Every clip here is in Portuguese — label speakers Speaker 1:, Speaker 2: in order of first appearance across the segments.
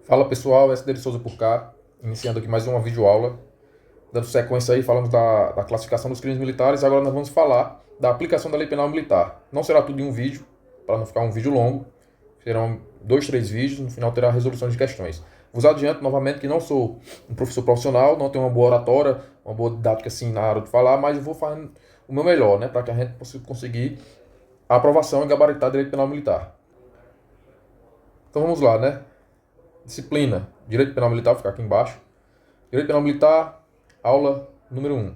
Speaker 1: Fala pessoal, SD de Souza por cá, iniciando aqui mais uma videoaula, dando sequência aí, falamos da classificação dos crimes militares. Agora nós vamos falar da aplicação da lei penal militar. Não será tudo em um vídeo, para não ficar um vídeo longo, serão 2, 3 vídeos, no final terá resolução de questões. Vos adianto novamente que não sou um professor profissional, não tenho uma boa oratória, uma boa didática assim na hora de falar, mas eu vou fazendo o meu melhor, né, para que a gente possa conseguir a aprovação e gabaritar direito penal militar. Então vamos lá, né? Disciplina, Direito Penal Militar, vou ficar aqui embaixo. Direito Penal Militar, aula número 1.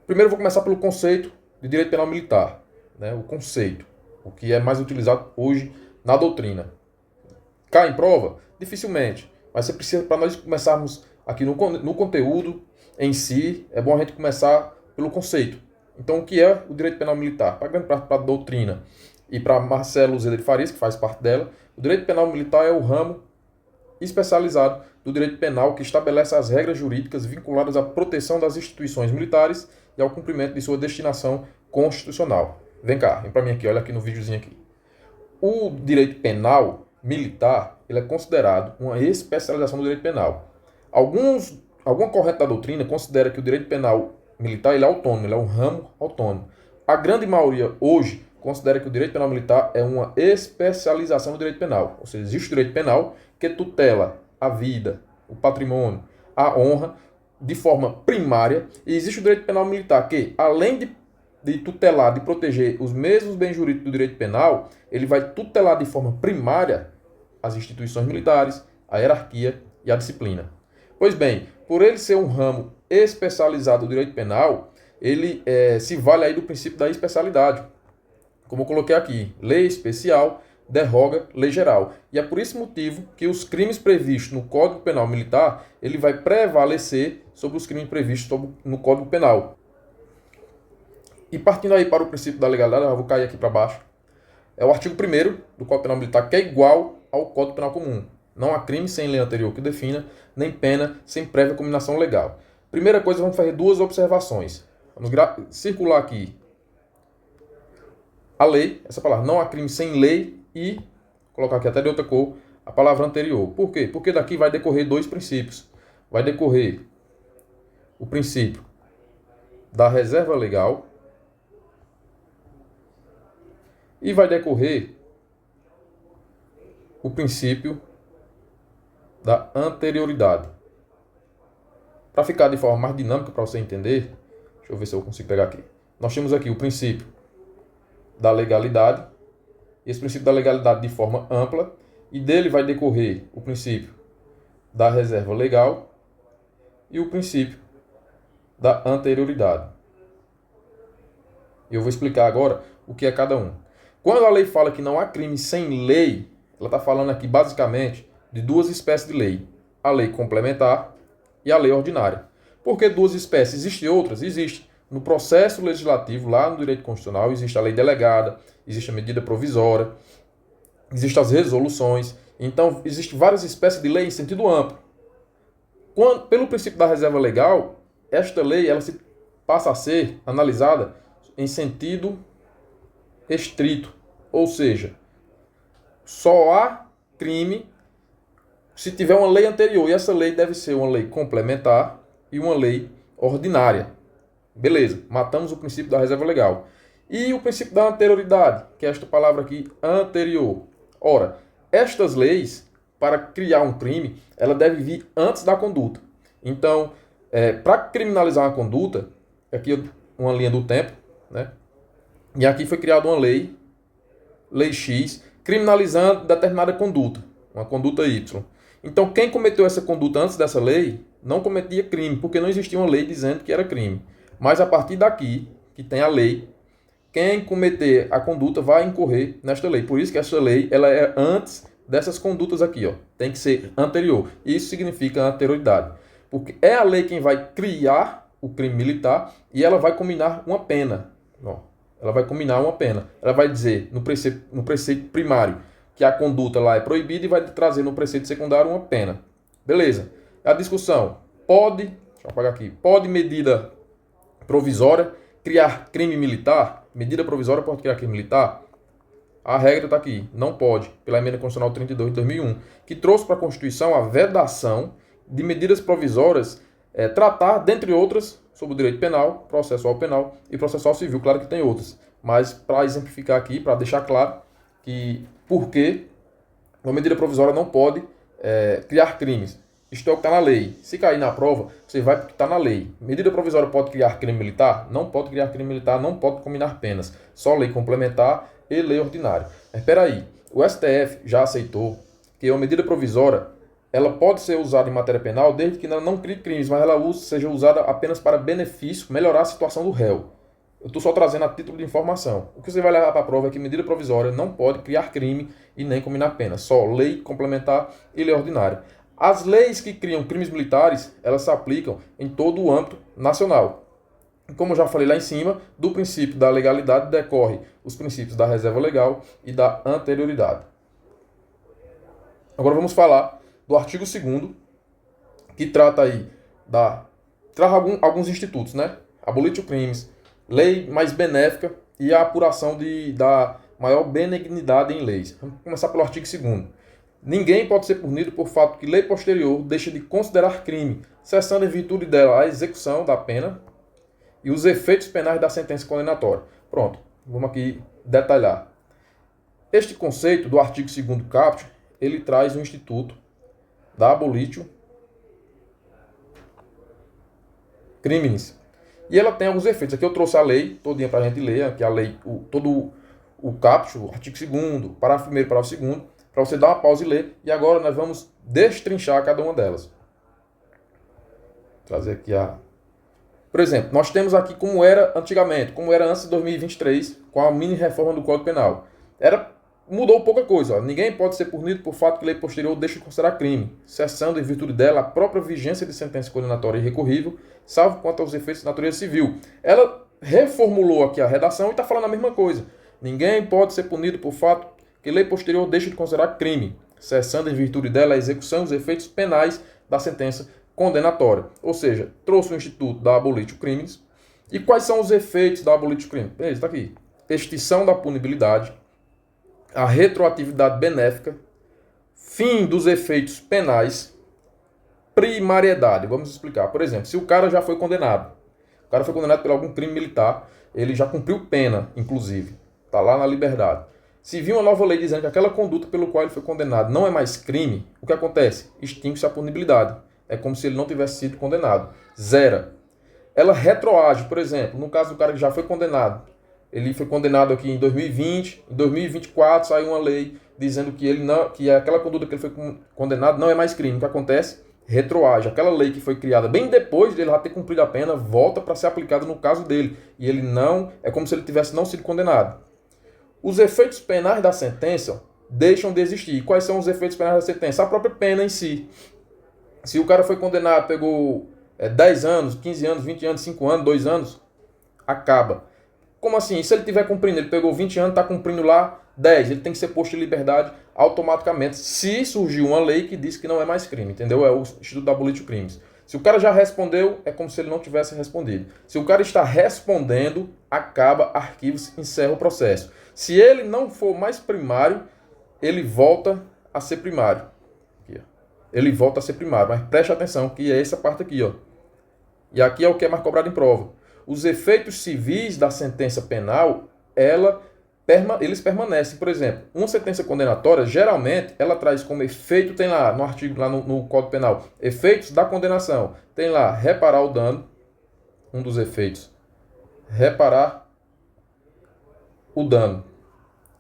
Speaker 1: Primeiro eu vou começar pelo conceito de Direito Penal Militar. Né? O conceito, o que é mais utilizado hoje na doutrina. Cai em prova? Dificilmente. Mas você precisa, para nós começarmos aqui no conteúdo em si, é bom a gente começar pelo conceito. Então, o que é o Direito Penal Militar? Para grande parte da doutrina e para Marcelo Zeda de Farias, que faz parte dela, o Direito Penal Militar é o ramo especializado do direito penal que estabelece as regras jurídicas vinculadas à proteção das instituições militares e ao cumprimento de sua destinação constitucional. Vem cá, vem para mim aqui, olha aqui no videozinho aqui. O direito penal militar, ele é considerado uma especialização do direito penal. Alguma corrente da doutrina considera que o direito penal militar ele é autônomo, ele é um ramo autônomo. A grande maioria hoje considera que o direito penal militar é uma especialização do direito penal. Ou seja, existe o direito penal que tutela a vida, o patrimônio, a honra de forma primária, e existe o direito penal militar que, além de tutelar, de proteger os mesmos bens jurídicos do direito penal, ele vai tutelar de forma primária as instituições militares, a hierarquia e a disciplina. Pois bem, por ele ser um ramo especializado do direito penal, ele se vale aí do princípio da especialidade. Como eu coloquei aqui, lei especial derroga lei geral. E é por esse motivo que os crimes previstos no Código Penal Militar, ele vai prevalecer sobre os crimes previstos no Código Penal. E partindo aí para o princípio da legalidade, eu vou cair aqui para baixo. É o artigo 1º do Código Penal Militar, que é igual ao Código Penal Comum. Não há crime sem lei anterior que defina, nem pena sem prévia combinação legal. Primeira coisa, vamos fazer duas observações. Vamos circular aqui a lei, essa palavra, não há crime sem lei, e colocar aqui até de outra cor a palavra anterior. Por quê? Porque daqui vai decorrer dois princípios. Vai decorrer o princípio da reserva legal e vai decorrer o princípio da anterioridade. Para ficar de forma mais dinâmica, para você entender, deixa eu ver se eu consigo pegar aqui. Nós temos aqui o princípio da legalidade, esse princípio da legalidade de forma ampla, e dele vai decorrer o princípio da reserva legal e o princípio da anterioridade. Eu vou explicar agora o que é cada um. Quando a lei fala que não há crime sem lei, ela está falando aqui basicamente de duas espécies de lei: a lei complementar e a lei ordinária. Por que duas espécies? Existem outras? Existe. No processo legislativo, lá no direito constitucional, existe a lei delegada, existe a medida provisória, existem as resoluções. Então, existem várias espécies de lei em sentido amplo. Pelo princípio da reserva legal, esta lei ela se passa a ser analisada em sentido estrito. Ou seja, só há crime se tiver uma lei anterior. E essa lei deve ser uma lei complementar e uma lei ordinária. Beleza, matamos o princípio da reserva legal. E o princípio da anterioridade, que é esta palavra aqui, anterior. Ora, estas leis, para criar um crime, ela deve vir antes da conduta. Então, para criminalizar uma conduta, aqui uma linha do tempo, né? E aqui foi criada uma lei, lei X, criminalizando determinada conduta, uma conduta Y. Então, quem cometeu essa conduta antes dessa lei, não cometia crime, porque não existia uma lei dizendo que era crime. Mas a partir daqui, que tem a lei, quem cometer a conduta vai incorrer nesta lei. Por isso que essa lei ela é antes dessas condutas aqui. Ó. Tem que ser anterior. Isso significa anterioridade. Porque é a lei quem vai criar o crime militar e ela vai combinar uma pena. Ó, ela vai combinar uma pena. Ela vai dizer no preceito primário que a conduta lá é proibida e vai trazer no preceito secundário uma pena. Beleza. A discussão. Deixa eu apagar aqui. Pode medida provisória criar crime militar? Medida provisória pode criar crime militar? A regra está aqui, não pode, pela Emenda Constitucional 32 de 2001, que trouxe para a Constituição a vedação de medidas provisórias, tratar, dentre outras, sobre o direito penal, processual penal e processual civil. Claro que tem outras, mas para exemplificar aqui, para deixar claro que por que uma medida provisória não pode criar crimes. Isto é o que está na lei. Se cair na prova, você vai porque está na lei. Medida provisória pode criar crime militar? Não pode criar crime militar, não pode combinar penas. Só lei complementar e lei ordinária. Mas espera aí, o STF já aceitou que uma medida provisória ela pode ser usada em matéria penal desde que ela não crie crimes, mas ela seja usada apenas para benefício, melhorar a situação do réu. Eu estou só trazendo a título de informação. O que você vai levar para a prova é que medida provisória não pode criar crime e nem combinar pena. Só lei complementar e lei ordinária. As leis que criam crimes militares, elas se aplicam em todo o âmbito nacional. Como eu já falei lá em cima, do princípio da legalidade decorre os princípios da reserva legal e da anterioridade. Agora vamos falar do artigo 2º, que trata aí traz alguns institutos, né? Abolitio crimes, lei mais benéfica e a apuração da maior benignidade em leis. Vamos começar pelo artigo 2º. Ninguém pode ser punido por fato que lei posterior deixa de considerar crime, cessando em virtude dela a execução da pena e os efeitos penais da sentença condenatória. Pronto, vamos aqui detalhar. Este conceito do artigo 2º caput, ele traz o instituto da abolitio criminis. E ela tem alguns efeitos. Aqui eu trouxe a lei todinha para a gente ler, aqui a lei, todo o caput, o artigo 2º, parágrafo 1º, parágrafo 2º, para você dar uma pausa e ler. E agora nós vamos destrinchar cada uma delas. Vou trazer aqui Por exemplo, nós temos aqui como era antigamente, como era antes de 2023, com a mini reforma do Código Penal. Mudou pouca coisa. Ó. Ninguém pode ser punido por fato que lei posterior deixe de considerar crime, cessando em virtude dela a própria vigência de sentença condenatória irrecorrível, salvo quanto aos efeitos de natureza civil. Ela reformulou aqui a redação e está falando a mesma coisa. Ninguém pode ser punido por fato que lei posterior deixe de considerar crime, cessando em virtude dela a execução e os efeitos penais da sentença condenatória. Ou seja, trouxe o instituto da abolitio crimes. E quais são os efeitos da abolitio crimes? Está aqui. Extinção da punibilidade, a retroatividade benéfica, fim dos efeitos penais, primariedade. Vamos explicar. Por exemplo, se o cara já foi condenado, por algum crime militar, ele já cumpriu pena, inclusive, está lá na liberdade. Se vir uma nova lei dizendo que aquela conduta pelo qual ele foi condenado não é mais crime, o que acontece? Extingue-se a punibilidade. É como se ele não tivesse sido condenado. Zera. Ela retroage, por exemplo, no caso do cara que já foi condenado. Ele foi condenado aqui em 2020, em 2024 saiu uma lei dizendo que aquela conduta que ele foi condenado não é mais crime. O que acontece? Retroage. Aquela lei que foi criada bem depois dele já ter cumprido a pena, volta para ser aplicada no caso dele. E ele não, é como se ele tivesse não sido condenado. Os efeitos penais da sentença deixam de existir. Quais são os efeitos penais da sentença? A própria pena em si. Se o cara foi condenado, pegou 10 anos, 15 anos, 20 anos, 5 anos, 2 anos, acaba. Como assim? Se ele estiver cumprindo, ele pegou 20 anos, está cumprindo lá 10, ele tem que ser posto em liberdade automaticamente, se surgiu uma lei que diz que não é mais crime, entendeu? É o Instituto da Abolitio Crimes. Se o cara já respondeu, é como se ele não tivesse respondido. Se o cara está respondendo, acaba, arquiva-se, encerra o processo. Se ele não for mais primário, ele volta a ser primário. Aqui, ó. Ele volta a ser primário, mas preste atenção que é essa parte aqui, ó. E aqui é o que é mais cobrado em prova. Os efeitos civis da sentença penal, eles permanecem. Por exemplo, uma sentença condenatória, geralmente, ela traz como efeito, tem lá no artigo, lá no Código Penal, efeitos da condenação. Tem lá, reparar o dano, um dos efeitos. Reparar o dano.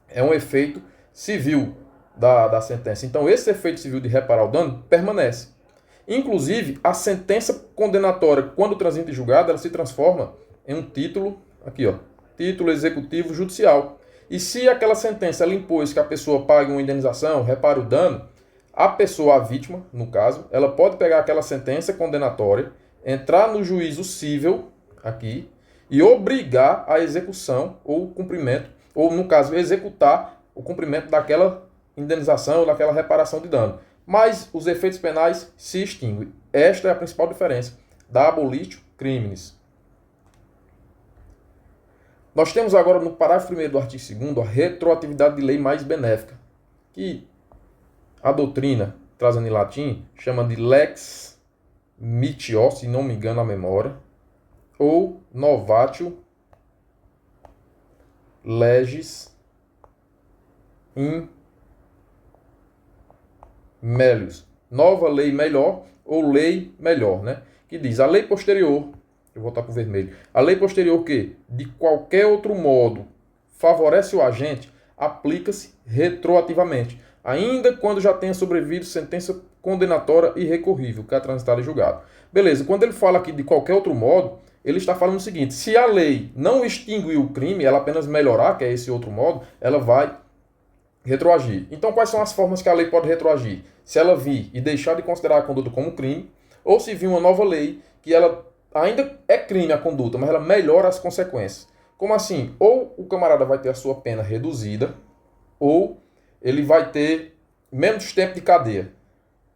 Speaker 1: É um efeito civil da sentença. Então, esse efeito civil de reparar o dano permanece. Inclusive, a sentença condenatória, quando transita em julgado, ela se transforma em um título, aqui ó, título executivo judicial. E se aquela sentença ela impôs que a pessoa pague uma indenização, repare o dano, a pessoa, a vítima, no caso, ela pode pegar aquela sentença condenatória, entrar no juízo cível, aqui, e obrigar a execução ou o cumprimento, ou no caso, executar o cumprimento daquela indenização ou daquela reparação de dano. Mas os efeitos penais se extinguem. Esta é a principal diferença da abolitio criminis. Nós temos agora no parágrafo 1º do artigo 2º a retroatividade de lei mais benéfica, que a doutrina, trazendo em latim, chama de lex mitior, se não me engano a memória, ou novatio legis in melius. Nova lei melhor ou lei melhor, né? Que diz a lei posterior, eu vou voltar para o vermelho, a lei posterior que, de qualquer outro modo, favorece o agente, aplica-se retroativamente, ainda quando já tenha sobrevivido sentença condenatória irrecorrível, que é transitada e julgada. Beleza, quando ele fala aqui de qualquer outro modo, ele está falando o seguinte: se a lei não extinguir o crime, ela apenas melhorar, que é esse outro modo, ela vai retroagir. Então, quais são as formas que a lei pode retroagir? Se ela vir e deixar de considerar a conduta como crime, ou se vir uma nova lei que ela ainda é crime a conduta, mas ela melhora as consequências. Como assim? Ou o camarada vai ter a sua pena reduzida, ou ele vai ter menos tempo de cadeia.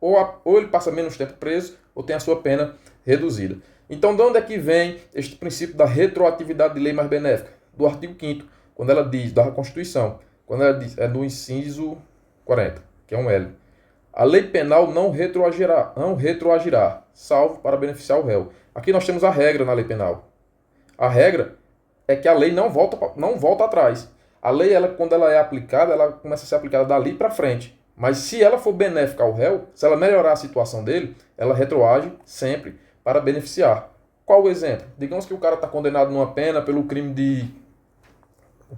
Speaker 1: Ou ele passa menos tempo preso, ou tem a sua pena reduzida. Então, de onde é que vem este princípio da retroatividade de lei mais benéfica? Do artigo 5º, quando ela diz, da Constituição, quando ela diz, é do inciso 40, que é um L. A lei penal não retroagirá, salvo para beneficiar o réu. Aqui nós temos a regra na lei penal. A regra é que a lei não volta atrás. A lei, quando ela é aplicada, ela começa a ser aplicada dali para frente. Mas se ela for benéfica ao réu, se ela melhorar a situação dele, ela retroage sempre para beneficiar. Qual o exemplo? Digamos que o cara está condenado numa pena pelo crime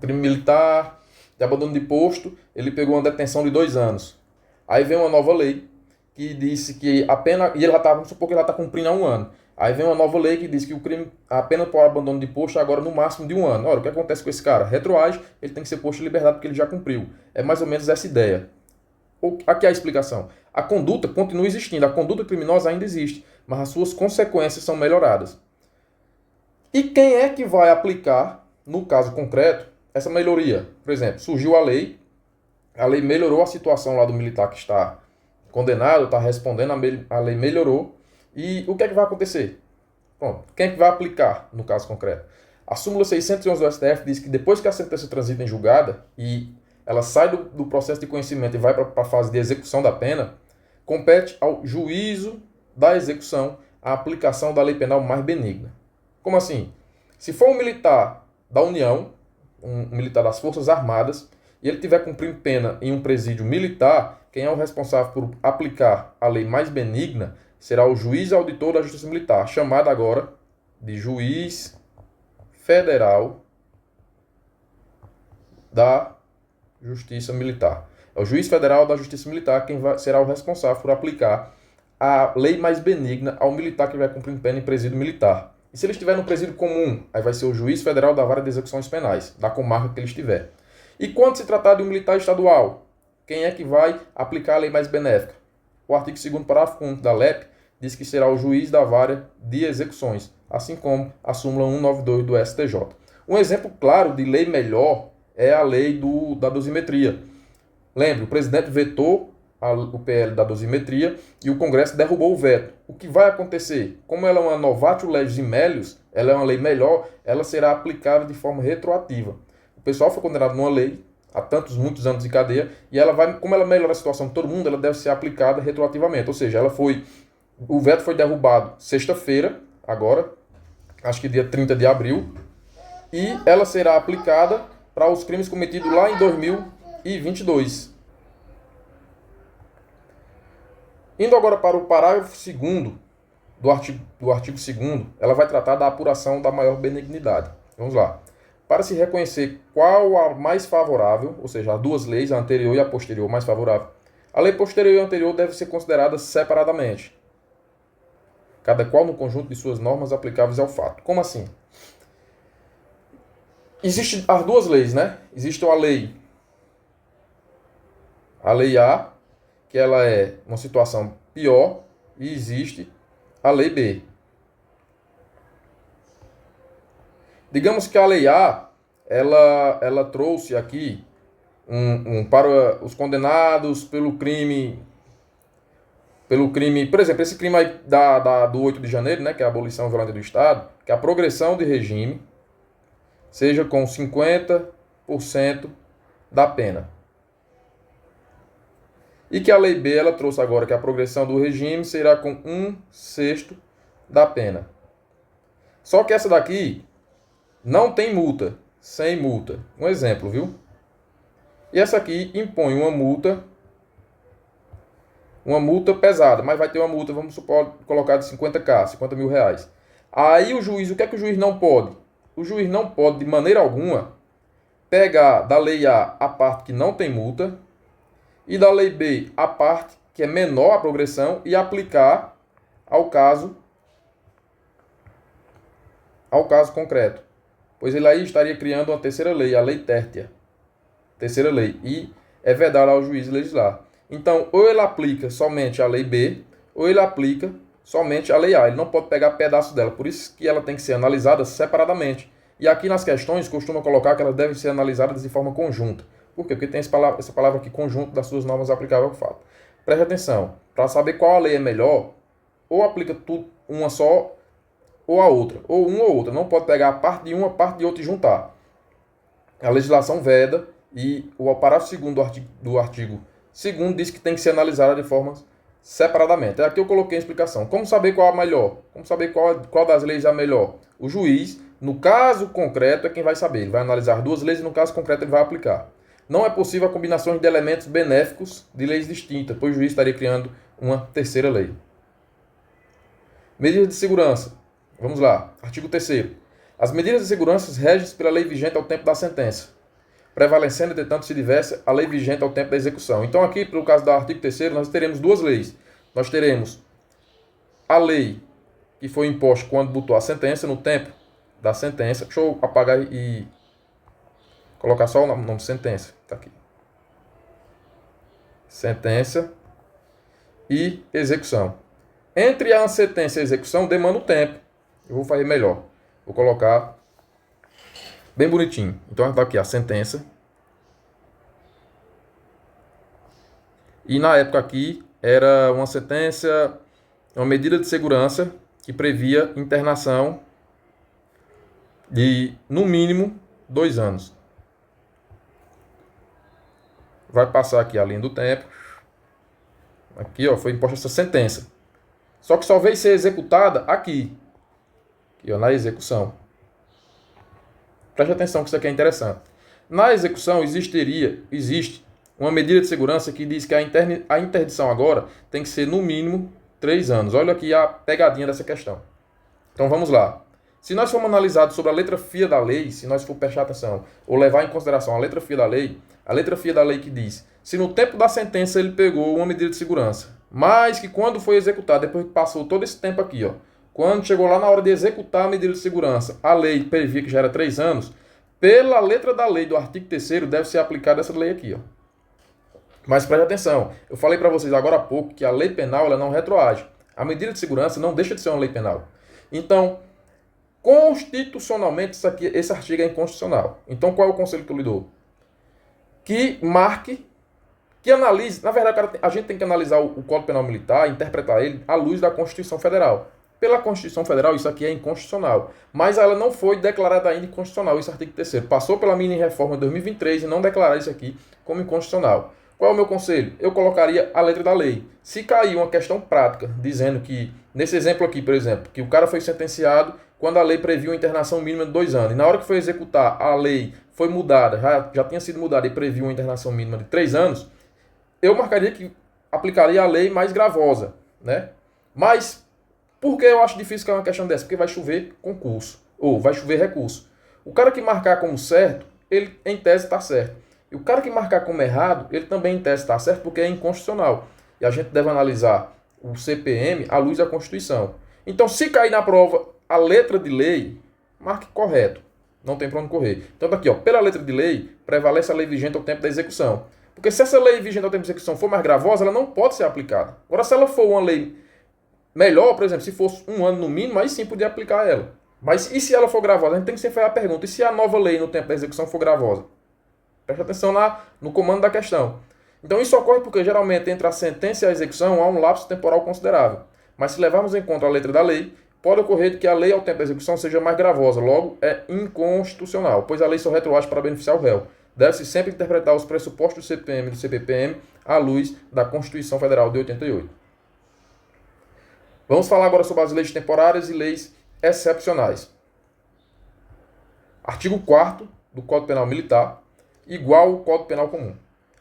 Speaker 1: militar, de abandono de posto, ele pegou uma detenção de 2 anos. Aí vem uma nova lei que disse que a pena, e vamos supor que ele está cumprindo há 1 ano. Aí vem uma nova lei que diz que a pena por abandono de posto é agora no máximo de 1 ano. Ora, o que acontece com esse cara? Retroage, ele tem que ser posto em liberdade porque ele já cumpriu. É mais ou menos essa ideia. Aqui é a explicação. A conduta continua existindo, a conduta criminosa ainda existe, mas as suas consequências são melhoradas. E quem é que vai aplicar, no caso concreto, essa melhoria? Por exemplo, surgiu a lei melhorou a situação lá do militar que está condenado, está respondendo, a lei melhorou. E o que é que vai acontecer? Pronto, quem é que vai aplicar, no caso concreto? A súmula 611 do STF diz que depois que a sentença transita em julgada e ela sai do processo de conhecimento e vai para a fase de execução da pena, compete ao juízo da execução a aplicação da lei penal mais benigna. Como assim? Se for um militar da União, um militar das Forças Armadas, e ele estiver cumprindo pena em um presídio militar, quem é o responsável por aplicar a lei mais benigna será o juiz auditor da Justiça Militar, chamado agora de juiz federal da Justiça Militar. É o juiz federal da Justiça Militar quem será o responsável por aplicar a lei mais benigna ao militar que vai cumprindo pena em presídio militar. E se ele estiver no presídio comum, aí vai ser o juiz federal da Vara de Execuções Penais, da comarca que ele estiver. E quando se tratar de um militar estadual, quem é que vai aplicar a lei mais benéfica? O artigo 2º, parágrafo 1 da LEP, diz que será o juiz da Vara de Execuções, assim como a súmula 192 do STJ. Um exemplo claro de lei melhor é a lei da dosimetria. Lembre, o presidente vetou o PL da dosimetria e o Congresso derrubou o veto. O que vai acontecer? Como ela é uma novatio legis in melius, ela é uma lei melhor, ela será aplicada de forma retroativa. O pessoal foi condenado numa lei há muitos anos de cadeia e como ela melhora a situação de todo mundo, ela deve ser aplicada retroativamente. Ou seja, o veto foi derrubado sexta-feira, agora, acho que dia 30 de abril, e ela será aplicada para os crimes cometidos lá em 2022. Indo agora para o parágrafo 2º do artigo 2º, ela vai tratar da apuração da maior benignidade. Vamos lá. Para se reconhecer qual a mais favorável, ou seja, as duas leis, a anterior e a posterior, mais favorável, a lei posterior e a anterior devem ser consideradas separadamente, cada qual no conjunto de suas normas aplicáveis ao fato. Como assim? Existem as duas leis, né? Existe a lei A, que ela é uma situação pior, e existe a lei B. Digamos que a lei A, ela trouxe aqui para os condenados pelo crime, por exemplo, esse crime aí do 8 de janeiro, né, que é a abolição violenta do Estado, que é a progressão de regime, seja com 50% da pena. E que a Lei B ela trouxe agora que a progressão do regime será com 1/6 da pena. Só que essa daqui não tem multa, sem multa. Um exemplo, viu? E essa aqui impõe uma multa pesada, mas vai ter uma multa, vamos supor, colocar de 50 mil reais. Aí o juiz, o que é que o juiz não pode? O juiz não pode, de maneira alguma, pegar da Lei A a parte que não tem multa e da Lei B a parte que é menor a progressão e aplicar ao caso concreto. Pois ele aí estaria criando uma terceira lei, a Lei Tértea. Terceira lei. E é vedado ao juiz legislar. Então, ou ele aplica somente a Lei B, ou ele aplica somente a Lei A. Ele não pode pegar pedaço dela. Por isso que ela tem que ser analisada separadamente. E aqui nas questões costuma colocar que elas devem ser analisadas de forma conjunta. Por quê? Porque tem essa palavra aqui, conjunto das suas normas aplicáveis ao fato. Preste atenção. Para saber qual a lei é melhor, ou aplica tudo uma só, ou a outra. Ou uma ou outra. Não pode pegar a parte de uma, a parte de outra e juntar. A legislação veda e o parágrafo 2º do artigo 2º diz que tem que ser analisada de forma separadamente. Aqui eu coloquei a explicação. Como saber qual a melhor? Como saber qual das leis é a melhor? O juiz, no caso concreto, é quem vai saber. Ele vai analisar duas leis e no caso concreto ele vai aplicar. Não é possível a combinação de elementos benéficos de leis distintas, pois o juiz estaria criando uma terceira lei. Medidas de segurança. Vamos lá. Artigo 3º. As medidas de segurança regem-se pela lei vigente ao tempo da sentença, prevalecendo, entretanto, se diversa, a lei vigente ao tempo da execução. Então, aqui, pelo caso do artigo 3º, nós teremos duas leis. Nós teremos a lei que foi imposta quando botou a sentença, no tempo da sentença. Deixa eu apagar e colocar só o nome sentença. Está aqui. Sentença e execução. Entre a sentença e a execução, demanda o tempo. Eu vou fazer melhor. Vou colocar bem bonitinho. Então, está aqui a sentença. E na época aqui, era uma sentença, uma medida de segurança que previa internação de, no mínimo, 2 anos. Vai passar aqui a linha do tempo. Aqui, ó, foi imposta essa sentença. Só que só veio ser executada aqui. Aqui, ó, na execução. Preste atenção que isso aqui é interessante. Na execução existe uma medida de segurança que diz que a interdição agora tem que ser no mínimo 3 anos. Olha aqui a pegadinha dessa questão. Então vamos lá. Se nós formos analisar sobre a letra fia da lei, se nós for prestar atenção ou levar em consideração a letra fia da lei que diz, se no tempo da sentença ele pegou uma medida de segurança, mas que quando foi executado, depois que passou todo esse tempo aqui, ó, quando chegou lá na hora de executar a medida de segurança, a lei previa que já era 3 anos, pela letra da lei do artigo 3º deve ser aplicada essa lei aqui, ó. Mas preste atenção, eu falei para vocês agora há pouco que a lei penal ela não retroage. A medida de segurança não deixa de ser uma lei penal. Então, constitucionalmente, esse artigo é inconstitucional. Então, qual é o conselho que eu lhe dou? Que marque, que analise. Na verdade, a gente tem que analisar o Código Penal Militar, interpretar ele à luz da Constituição Federal. Pela Constituição Federal, isso aqui é inconstitucional. Mas ela não foi declarada ainda inconstitucional, esse artigo 3º. Passou pela mini-reforma de 2023 e não declararam isso aqui como inconstitucional. Qual é o meu conselho? Eu colocaria a letra da lei. Se cair uma questão prática, dizendo que, nesse exemplo aqui, por exemplo, que o cara foi sentenciado quando a lei previu uma internação mínima de 2 anos, e na hora que foi executar, a lei foi mudada, já tinha sido mudada e previu uma internação mínima de 3 anos, eu marcaria que aplicaria a lei mais gravosa, né? Mas, por que eu acho difícil cair uma questão dessa? Porque vai chover concurso, ou vai chover recurso. O cara que marcar como certo, ele em tese está certo. E o cara que marcar como errado, ele também em tese está certo porque é inconstitucional. E a gente deve analisar o CPM à luz da Constituição. Então, se cair na prova a letra de lei, marque correto. Não tem para onde correr. Então, daqui, ó, pela letra de lei, prevalece a lei vigente ao tempo da execução. Porque se essa lei vigente ao tempo da execução for mais gravosa, ela não pode ser aplicada. Agora, se ela for uma lei melhor, por exemplo, se fosse 1 ano no mínimo, aí sim podia aplicar ela. Mas e se ela for gravosa? A gente tem que sempre fazer a pergunta. E se a nova lei no tempo da execução for gravosa? Preste atenção no comando da questão. Então isso ocorre porque geralmente entre a sentença e a execução há um lapso temporal considerável. Mas se levarmos em conta a letra da lei, pode ocorrer de que a lei ao tempo da execução seja mais gravosa, logo é inconstitucional, pois a lei só retroage para beneficiar o réu. Deve-se sempre interpretar os pressupostos do CPM e do CPPM à luz da Constituição Federal de 88. Vamos falar agora sobre as leis temporárias e leis excepcionais. Artigo 4º do Código Penal Militar, igual ao Código Penal Comum.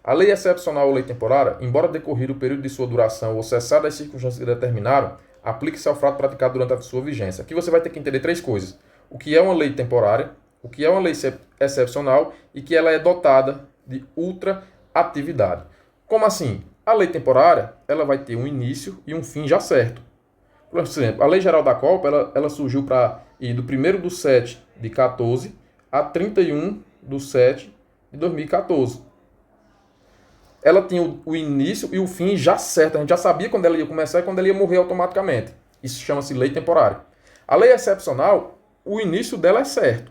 Speaker 1: A lei excepcional ou lei temporária, embora decorrido o período de sua duração ou cessar as circunstâncias que determinaram, aplique-se ao fato praticado durante a sua vigência. Aqui você vai ter que entender três coisas. O que é uma lei temporária, o que é uma lei excepcional e que ela é dotada de ultra-atividade. Como assim? A lei temporária ela vai ter um início e um fim já certo. Por exemplo, a Lei Geral da Copa ela surgiu para ir do 1º/7/14 a 31/7/2014. Ela tinha o início e o fim já certo. A gente já sabia quando ela ia começar e quando ela ia morrer automaticamente. Isso chama-se lei temporária. A lei excepcional, o início dela é certo.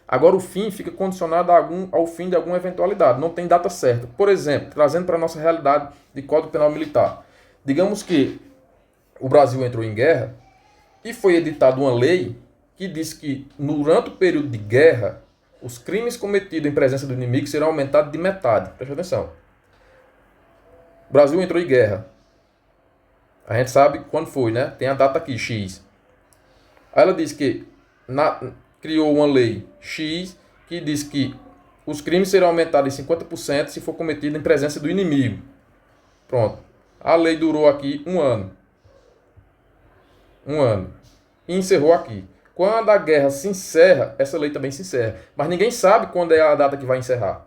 Speaker 1: Agora o fim fica condicionado ao fim de alguma eventualidade. Não tem data certa. Por exemplo, trazendo para a nossa realidade de Código Penal Militar. Digamos que o Brasil entrou em guerra e foi editada uma lei que diz que durante o período de guerra, os crimes cometidos em presença do inimigo serão aumentados de metade. Preste atenção. O Brasil entrou em guerra. A gente sabe quando foi, né? Tem a data aqui, X. Aí ela diz que criou uma lei X que diz que os crimes serão aumentados em 50% se for cometido em presença do inimigo. Pronto. A lei durou aqui um ano. E encerrou aqui. Quando a guerra se encerra, essa lei também se encerra. Mas ninguém sabe quando é a data que vai encerrar.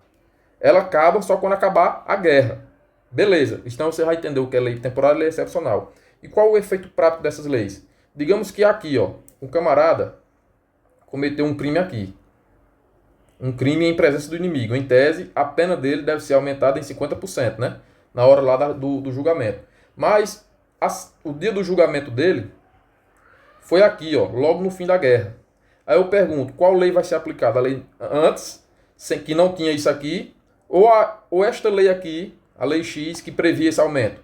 Speaker 1: Ela acaba só quando acabar a guerra. Beleza, então você vai entender o que é lei temporária e lei excepcional. E qual o efeito prático dessas leis? Digamos que aqui, ó, um camarada cometeu um crime aqui. Um crime em presença do inimigo. Em tese, a pena dele deve ser aumentada em 50%, né? Na hora lá do julgamento. Mas o dia do julgamento dele foi aqui, ó, logo no fim da guerra. Aí eu pergunto, qual lei vai ser aplicada? A lei antes, que não tinha isso aqui, ou esta lei aqui, a lei X, que previa esse aumento?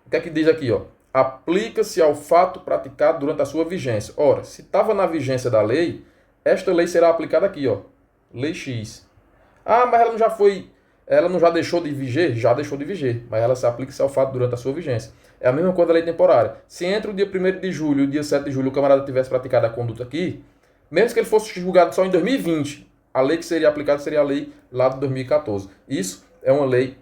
Speaker 1: O que é que diz aqui, ó? Aplica-se ao fato praticado durante a sua vigência. Ora, se estava na vigência da lei, esta lei será aplicada aqui, ó. Lei X. Ah, mas ela não já deixou de viger? Já deixou de viger, mas ela se aplica-se ao fato durante a sua vigência. É a mesma coisa da lei temporária. Se entre o dia 1º de julho e o dia 7 de julho o camarada tivesse praticado a conduta aqui, mesmo que ele fosse julgado só em 2020, a lei que seria aplicada seria a lei lá de 2014. Isso é uma lei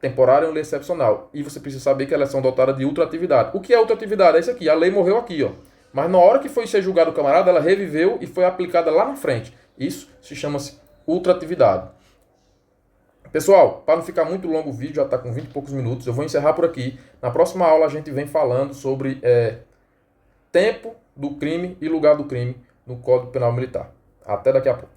Speaker 1: temporária e uma lei excepcional. E você precisa saber que elas são dotadas de ultratividade. O que é ultratividade? É isso aqui. A lei morreu aqui, ó. Mas na hora que foi ser julgado o camarada, ela reviveu e foi aplicada lá na frente. Isso se chama-se ultratividade. Pessoal, para não ficar muito longo o vídeo, já está com 20 e poucos minutos, eu vou encerrar por aqui. Na próxima aula a gente vem falando sobre tempo do crime e lugar do crime no Código Penal Militar. Até daqui a pouco.